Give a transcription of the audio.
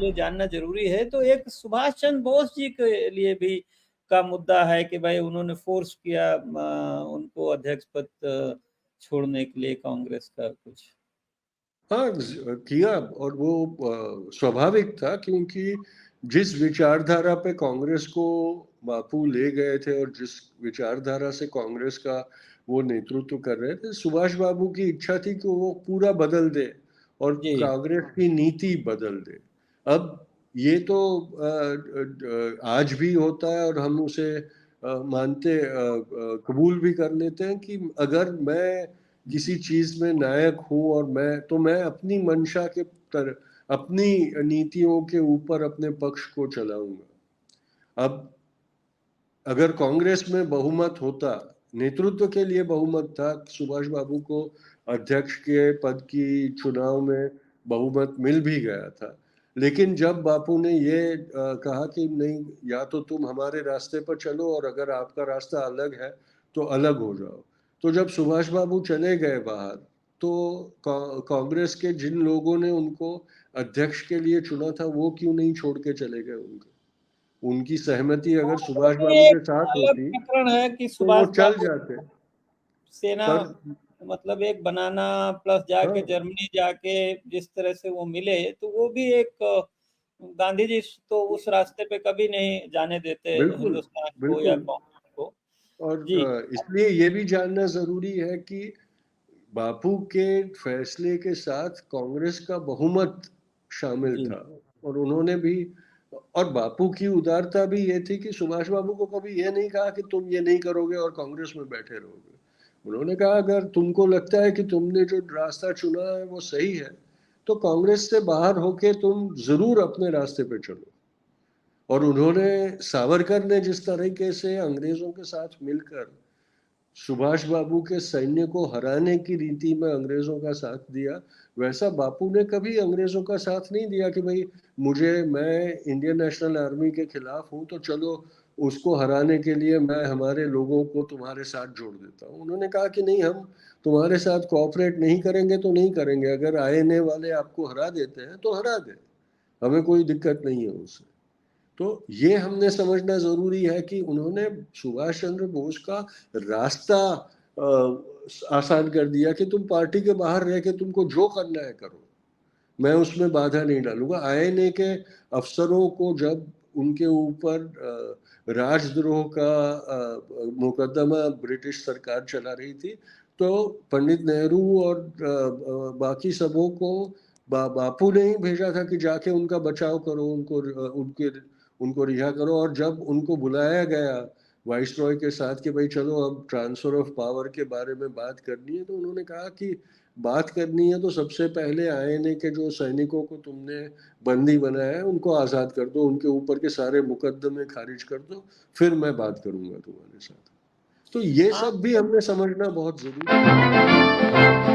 लिए जानना जरूरी है, तो एक सुभाष चंद्र बोस जी के लिए भी का मुद्दा है कि भाई उन्होंने फोर्स किया उनको अध्यक्ष पद छोड़ने के लिए कांग्रेस का कुछ। हाँ किया, और वो स्वाभाविक था, क्योंकि जिस विचारधारा पे कांग्रेस को बापू ले गए थे और जिस विचारधारा से कांग्रेस का वो नेतृत्व कर रहे थे, सुभाष बाबू की इच्छा थी कि वो पूरा बदल दे और जी कांग्रेस की नीति बदल दे। अब ये तो आज भी होता है और हम उसे मानते कबूल भी कर लेते हैं कि अगर मैं किसी चीज में नायक हूं और मैं अपनी मंशा के अपनी नीतियों के ऊपर अपने पक्ष को चलाऊंगा। अब अगर कांग्रेस में बहुमत होता, नेतृत्व के लिए बहुमत था, सुभाष बाबू को अध्यक्ष के पद की चुनाव में बहुमत मिल भी गया था, लेकिन जब बापू ने ये कहा कि नहीं, या तो तुम हमारे रास्ते पर चलो और अगर आपका रास्ता अलग है तो अलग हो जाओ। तो जब सुभाष बाबू चले गए बाहर, तो कांग्रेस के जिन लोगों ने उनको अध्यक्ष के लिए चुना था वो क्यों नहीं छोड़ के चले गए उनकी सहमति अगर सुभाष तो बाबू ये के साथ अलग होती प्रकरण है कि तो वो सुभाष चल बाबू जाते। सेना पर मतलब एक बनाना प्लस जाके हाँ जर्मनी जाके जिस तरह से वो मिले, तो वो भी एक गांधी जी तो उस रास्ते पे कभी नहीं जाने देते बिल्कुल हिंदुस्तान को या बिल्कुल। कांग्रेस को। और जी इसलिए ये भी जानना जरूरी है कि बापू के फैसले के साथ कांग्रेस का बहुमत शामिल जी था, और उन्होंने भी, और बापू की उदारता भी ये थी कि सुभाष बाबू को कभी ये नहीं कहा कि तुम ये नहीं करोगे और कांग्रेस में बैठे रहोगे। उन्होंने कहा अगर तुमको लगता है कि तुमने जो रास्ता चुना है वो सही है, तो कांग्रेस से बाहर होके तुम जरूर अपने रास्ते पे चलो। और उन्होंने, सावरकर ने जिस तरीके से अंग्रेजों के साथ मिलकर सुभाष बाबू के सैन्य को हराने की रीति में अंग्रेजों का साथ दिया, वैसा बापू ने कभी अंग्रेजों का साथ नहीं दिया कि भाई मैं इंडियन नेशनल आर्मी के खिलाफ हूं तो चलो उसको हराने के लिए मैं हमारे लोगों को तुम्हारे साथ जोड़ देता हूं। उन्होंने कहा कि नहीं, हम तुम्हारे साथ कोऑपरेट नहीं करेंगे तो नहीं करेंगे, अगर आईएनए वाले आपको हरा देते हैं तो हरा दे, हमें कोई दिक्कत नहीं है उससे। तो ये हमने समझना जरूरी है कि उन्होंने सुभाष चंद्र बोस का रास्ता आसान कर दिया कि तुम पार्टी के बाहर रह के तुमको जो करना है करो, मैं उसमें बाधा नहीं डालूंगा। आईएनए के अफसरों को जब उनके ऊपर राजद्रोह का मुकदमा ब्रिटिश सरकार चला रही थी, तो पंडित नेहरू और बाकी सबों को बापू ने ही भेजा था कि जाके उनका बचाव करो, उनको रिहा करो। और जब उनको बुलाया गया वाइसरॉय के साथ कि भाई चलो अब ट्रांसफर ऑफ पावर के बारे में बात करनी है, तो उन्होंने कहा कि बात करनी है तो सबसे पहले आईएनए के जो सैनिकों को तुमने बंदी बनाया है उनको आजाद कर दो, उनके ऊपर के सारे मुकदमे खारिज कर दो, फिर मैं बात करूंगा तुम्हारे साथ। तो ये हाँ सब भी हमने समझना बहुत जरूरी है।